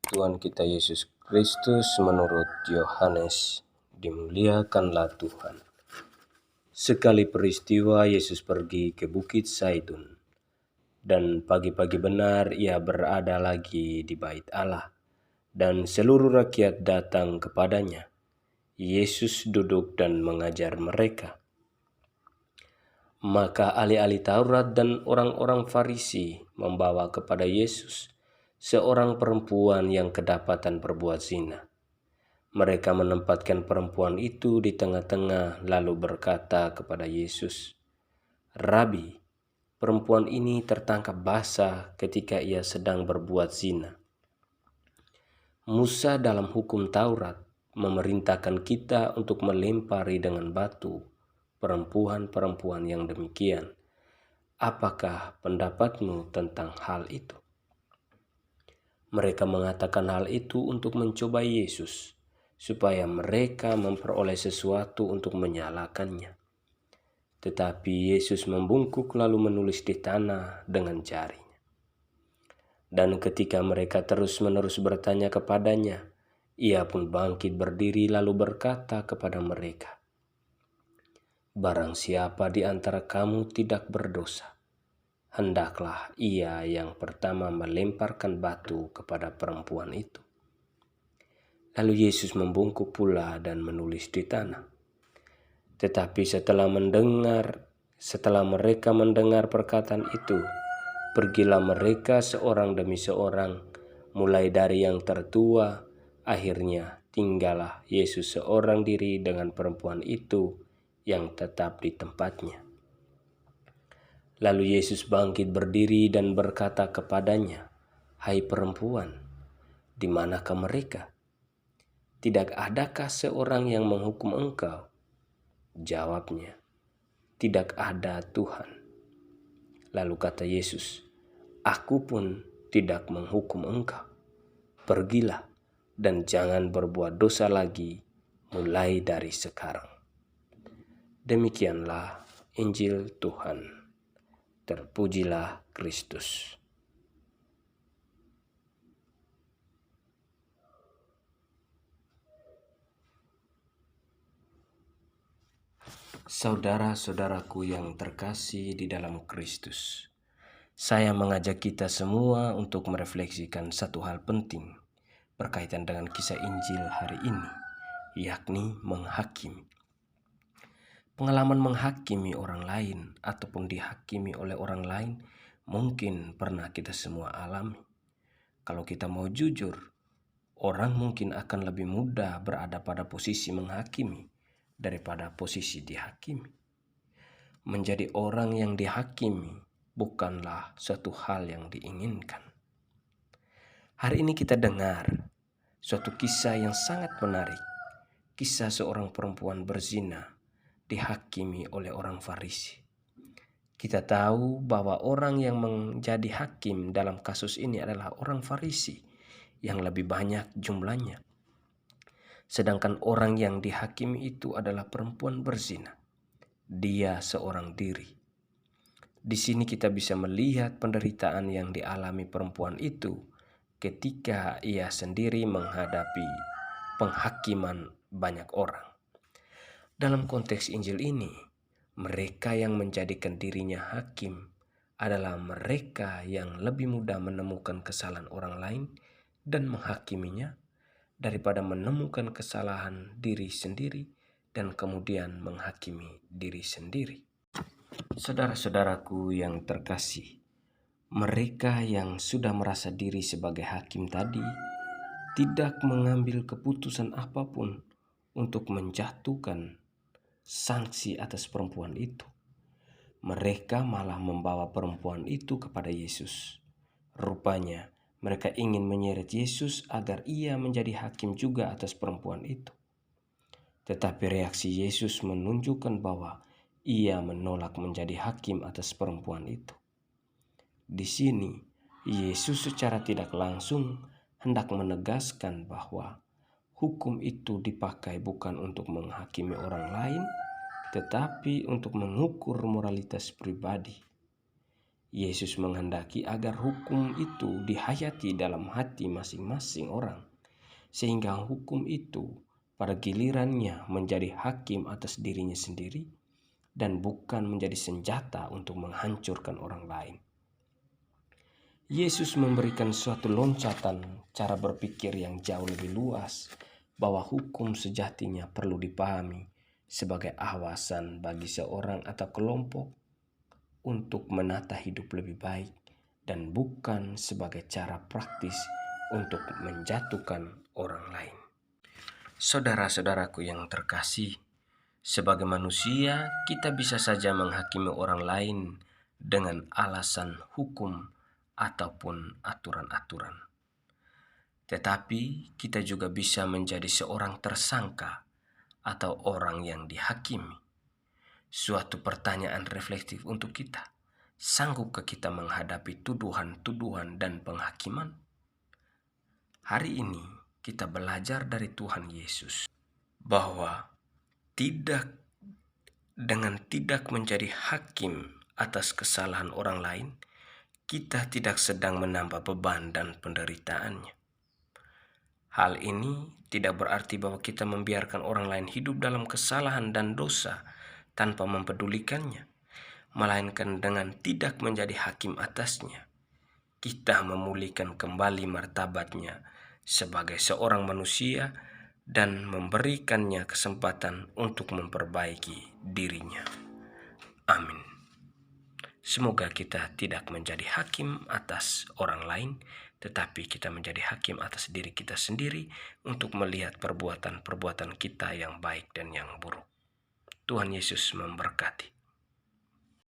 Tuhan kita Yesus Kristus menurut Yohanes. Dimuliakanlah Tuhan. Sekali peristiwa Yesus pergi ke Bukit Zaitun, dan pagi-pagi benar ia berada lagi di bait Allah, dan seluruh rakyat datang kepadanya. Yesus duduk dan mengajar mereka. Maka ahli-ahli Taurat dan orang-orang Farisi membawa kepada Yesus seorang perempuan yang kedapatan berbuat zina. Mereka menempatkan perempuan itu di tengah-tengah lalu berkata kepada Yesus, "Rabi, perempuan ini tertangkap basah ketika ia sedang berbuat zina. Musa dalam hukum Taurat memerintahkan kita untuk melempari dengan batu perempuan-perempuan yang demikian. Apakah pendapatmu tentang hal itu?" Mereka mengatakan hal itu untuk mencoba Yesus, supaya mereka memperoleh sesuatu untuk menyalahkannya. Tetapi Yesus membungkuk lalu menulis di tanah dengan jarinya. Dan ketika mereka terus-menerus bertanya kepadanya, ia pun bangkit berdiri lalu berkata kepada mereka, "Barang siapa di antara kamu tidak berdosa, hendaklah ia yang pertama melemparkan batu kepada perempuan itu." Lalu Yesus membungkuk pula dan menulis di tanah. Tetapi setelah mereka mendengar perkataan itu, pergilah mereka seorang demi seorang, mulai dari yang tertua. Akhirnya tinggallah Yesus seorang diri dengan perempuan itu yang tetap di tempatnya. Lalu Yesus bangkit berdiri dan berkata kepadanya, "Hai perempuan, di manakah mereka? Tidak adakah seorang yang menghukum engkau?" Jawabnya, "Tidak ada, Tuhan." Lalu kata Yesus, "Aku pun tidak menghukum engkau. Pergilah dan jangan berbuat dosa lagi mulai dari sekarang." Demikianlah Injil Tuhan. Terpujilah Kristus. Saudara-saudaraku yang terkasih di dalam Kristus, saya mengajak kita semua untuk merefleksikan satu hal penting berkaitan dengan kisah Injil hari ini, yakni menghakimi. Pengalaman menghakimi orang lain ataupun dihakimi oleh orang lain mungkin pernah kita semua alami. Kalau kita mau jujur, orang mungkin akan lebih mudah berada pada posisi menghakimi daripada posisi dihakimi. Menjadi orang yang dihakimi bukanlah suatu hal yang diinginkan. Hari ini kita dengar suatu kisah yang sangat menarik. Kisah seorang perempuan berzina dihakimi oleh orang Farisi. Kita tahu bahwa orang yang menjadi hakim dalam kasus ini adalah orang Farisi yang lebih banyak jumlahnya. Sedangkan orang yang dihakimi itu adalah perempuan berzina. Dia seorang diri. Di sini kita bisa melihat penderitaan yang dialami perempuan itu ketika ia sendiri menghadapi penghakiman banyak orang. Dalam konteks Injil ini, mereka yang menjadikan dirinya hakim adalah mereka yang lebih mudah menemukan kesalahan orang lain dan menghakiminya daripada menemukan kesalahan diri sendiri dan kemudian menghakimi diri sendiri. Saudara-saudaraku yang terkasih, mereka yang sudah merasa diri sebagai hakim tadi tidak mengambil keputusan apapun untuk menjatuhkan sanksi atas perempuan itu. Mereka malah membawa perempuan itu kepada Yesus. Rupanya mereka ingin menyeret Yesus agar ia menjadi hakim juga atas perempuan itu. Tetapi reaksi Yesus menunjukkan bahwa ia menolak menjadi hakim atas perempuan itu. Di sini, Yesus secara tidak langsung hendak menegaskan bahwa hukum itu dipakai bukan untuk menghakimi orang lain, tetapi untuk mengukur moralitas pribadi. Yesus menghendaki agar hukum itu dihayati dalam hati masing-masing orang, sehingga hukum itu pada gilirannya menjadi hakim atas dirinya sendiri dan bukan menjadi senjata untuk menghancurkan orang lain. Yesus memberikan suatu loncatan cara berpikir yang jauh lebih luas, bahwa hukum sejatinya perlu dipahami sebagai awasan bagi seorang atau kelompok untuk menata hidup lebih baik dan bukan sebagai cara praktis untuk menjatuhkan orang lain. Saudara-saudaraku yang terkasih, sebagai manusia kita bisa saja menghakimi orang lain dengan alasan hukum ataupun aturan-aturan. Tetapi kita juga bisa menjadi seorang tersangka atau orang yang dihakimi. Suatu pertanyaan reflektif untuk kita. Sanggupkah kita menghadapi tuduhan-tuduhan dan penghakiman? Hari ini kita belajar dari Tuhan Yesus bahwa dengan tidak menjadi hakim atas kesalahan orang lain, kita tidak sedang menambah beban dan penderitaannya. Hal ini tidak berarti bahwa kita membiarkan orang lain hidup dalam kesalahan dan dosa tanpa mempedulikannya, melainkan dengan tidak menjadi hakim atasnya, kita memulihkan kembali martabatnya sebagai seorang manusia dan memberikannya kesempatan untuk memperbaiki dirinya. Amin. Semoga kita tidak menjadi hakim atas orang lain, tetapi kita menjadi hakim atas diri kita sendiri untuk melihat perbuatan-perbuatan kita yang baik dan yang buruk. Tuhan Yesus memberkati.